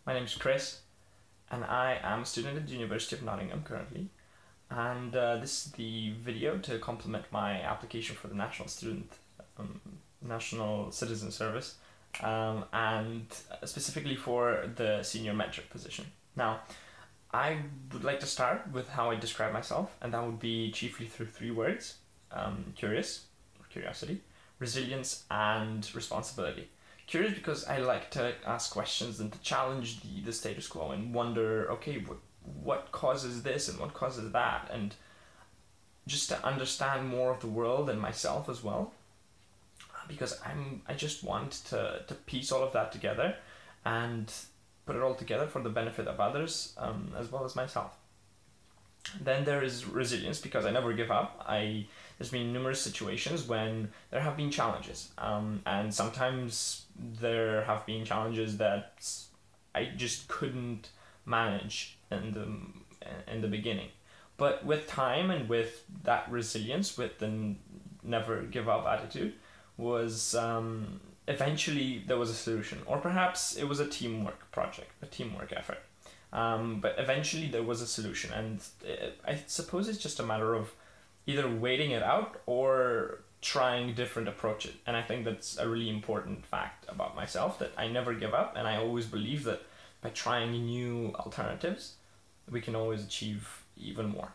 My name's Chris, and I am a student at the University of Nottingham currently. And this is the video to complement my application for the um, National Citizen Service, and specifically for the senior mentor position. Now, I would like to start with how I describe myself, and that would be chiefly through three words: curious, or curiosity, resilience, and responsibility. Curious because I like to ask questions and to challenge the status quo and wonder, okay, what causes this and what causes that, and just to understand more of the world and myself as well. Because I just want to piece all of that together and put it all together for the benefit of others, as well as myself. Then there is resilience because I never give up. There's been numerous situations when there have been challenges, and sometimes there have been challenges that I just couldn't manage in the beginning. But with time and with that resilience, with the never give up attitude, was eventually there was a solution, or perhaps it was a teamwork project, a teamwork effort. But eventually there was a solution, and I suppose it's just a matter of either waiting it out or trying different approaches. And I think that's a really important fact about myself, that I never give up, and I always believe that by trying new alternatives, we can always achieve even more.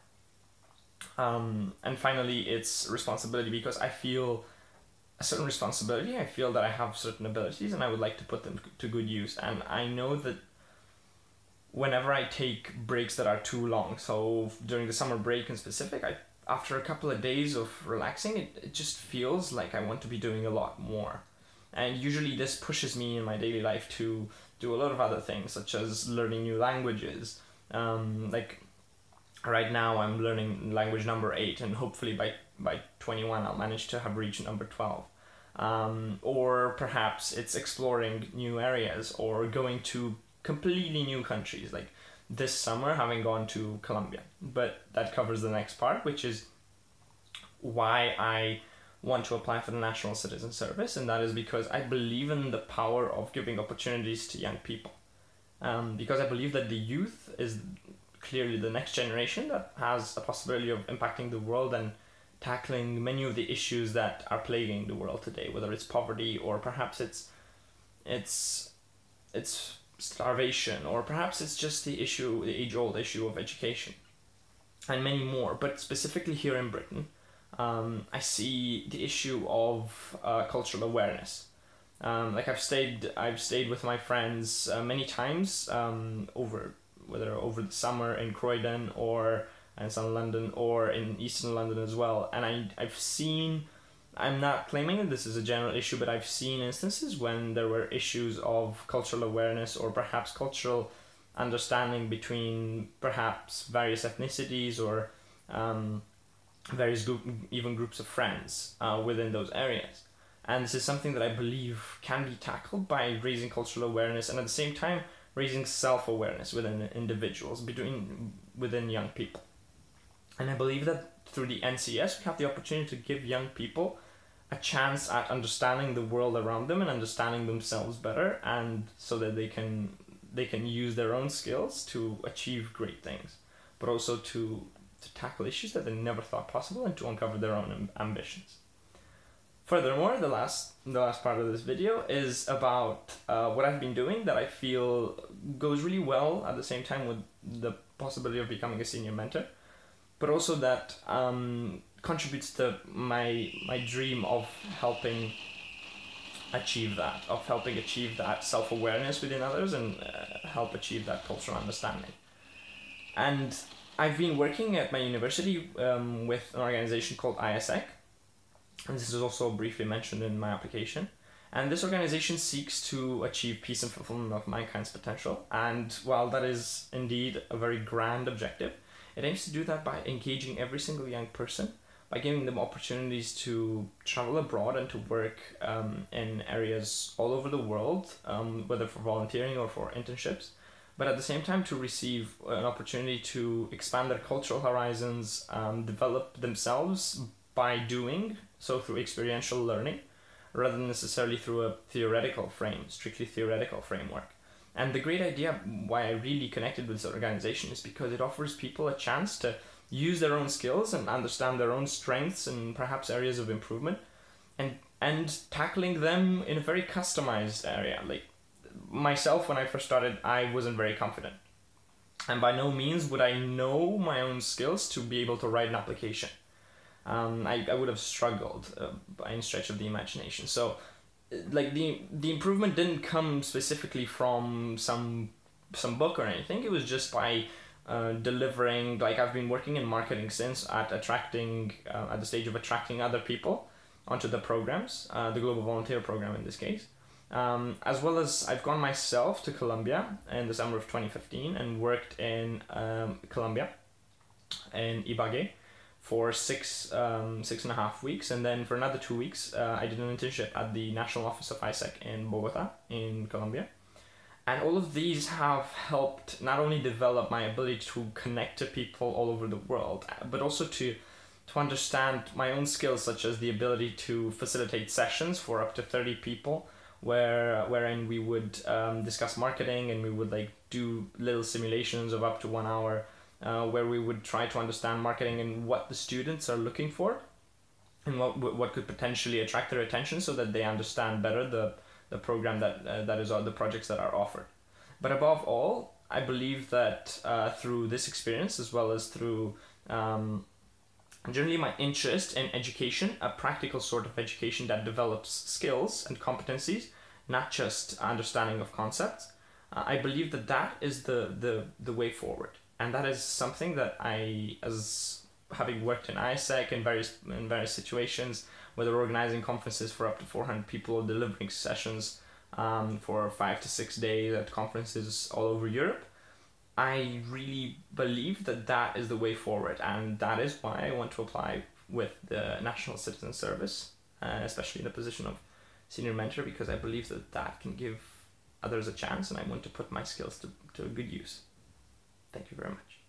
And finally, it's responsibility because I feel a certain responsibility. I feel that I have certain abilities and I would like to put them to good use. And I know that whenever I take breaks that are too long, so during the summer break in specific, after a couple of days of relaxing, it just feels like I want to be doing a lot more. And usually this pushes me in my daily life to do a lot of other things, such as learning new languages. Like right now I'm learning language number 8, and hopefully by 21 I'll manage to have reached number 12. Or perhaps it's exploring new areas or going to completely new countries, like this summer having gone to Colombia. But that covers the next part, which is why I want to apply for the National Citizen Service, and that is because I believe in the power of giving opportunities to young people. Because I believe that the youth is clearly the next generation that has a possibility of impacting the world and tackling many of the issues that are plaguing the world today, whether it's poverty or perhaps it's starvation, or perhaps it's just the age-old issue of education, and many more. But specifically here in Britain, I see the issue of cultural awareness. Like I've stayed with my friends many times, whether over the summer in Croydon or in South London or in Eastern London as well, and I've seen. I'm not claiming that this is a general issue, but I've seen instances when there were issues of cultural awareness or perhaps cultural understanding between perhaps various ethnicities or even groups of friends within those areas. And this is something that I believe can be tackled by raising cultural awareness and at the same time raising self-awareness within individuals, within young people. And I believe that through the NCS we have the opportunity to give young people a chance at understanding the world around them and understanding themselves better, and so that they can use their own skills to achieve great things, but also to tackle issues that they never thought possible and to uncover their own ambitions. Furthermore, the last part of this video is about what I've been doing that I feel goes really well at the same time with the possibility of becoming a senior mentor, but also that contributes to my dream of helping achieve that self-awareness within others and help achieve that cultural understanding. And I've been working at my university with an organization called ISEC, and this is also briefly mentioned in my application. And this organization seeks to achieve peace and fulfillment of mankind's potential, and while that is indeed a very grand objective, it aims to do that by engaging every single young person, by giving them opportunities to travel abroad and to work in areas all over the world, whether for volunteering or for internships, but at the same time to receive an opportunity to expand their cultural horizons, develop themselves by doing so through experiential learning, rather than necessarily through a strictly theoretical framework. And the great idea why I really connected with this organization is because it offers people a chance to use their own skills and understand their own strengths and perhaps areas of improvement, and tackling them in a very customized area. Like myself, when I first started, I wasn't very confident, and by no means would I know my own skills to be able to write an application. I would have struggled by any stretch of the imagination. So like the improvement didn't come specifically from some book or anything. It was just by delivering. Like I've been working in marketing since, at attracting at the stage of attracting other people onto the programs, the Global Volunteer Program in this case, as well as I've gone myself to Colombia in the summer of 2015 and worked in Colombia in Ibagué for 6.5 weeks, and then for another 2 weeks I did an internship at the National Office of ISEC in Bogota in Colombia. And all of these have helped not only develop my ability to connect to people all over the world, but also to understand my own skills, such as the ability to facilitate sessions for up to 30 people, wherein we would discuss marketing, and we would like do little simulations of up to 1 hour, where we would try to understand marketing and what the students are looking for, and what could potentially attract their attention, so that they understand better the program that is, or the projects that are offered. But above all, I believe that through this experience, as well as through generally my interest in education, a practical sort of education that develops skills and competencies, not just understanding of concepts, I believe that is the way forward. And that is something that I, as having worked in ISEC in various situations, whether organizing conferences for up to 400 people or delivering sessions for 5 to 6 days at conferences all over Europe, I really believe that is the way forward, and that is why I want to apply with the National Citizen Service, especially in the position of senior mentor, because I believe that can give others a chance, and I want to put my skills to good use. Thank you very much.